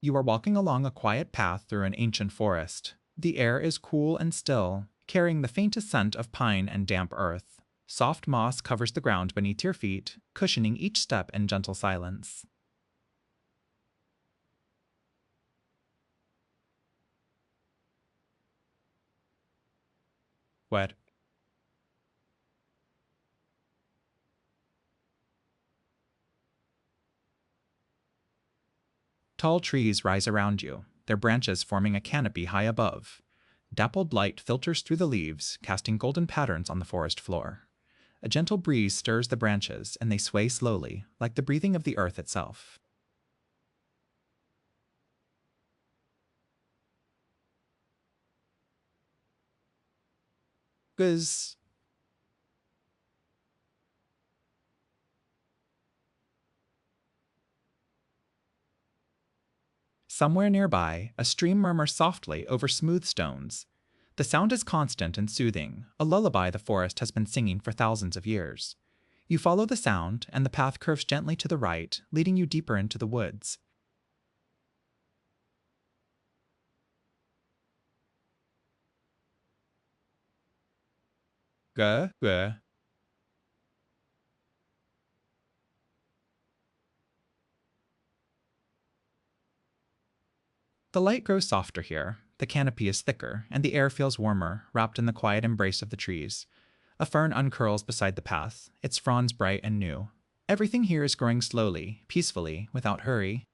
You are walking along a quiet path through an ancient forest. The air is cool and still, carrying the faintest scent of pine and damp earth. Soft moss covers the ground beneath your feet, cushioning each step in gentle silence. What? Tall trees rise around you, their branches forming a canopy high above. Dappled light filters through the leaves, casting golden patterns on the forest floor. A gentle breeze stirs the branches, and they sway slowly, like the breathing of the earth itself. Guz. Somewhere nearby, a stream murmurs softly over smooth stones. The sound is constant and soothing, a lullaby the forest has been singing for thousands of years. You follow the sound, and the path curves gently to the right, leading you deeper into the woods. Guh, guh. The light grows softer here, the canopy is thicker, and the air feels warmer, wrapped in the quiet embrace of the trees. A fern uncurls beside the path, its fronds bright and new. Everything here is growing slowly, peacefully, without hurry.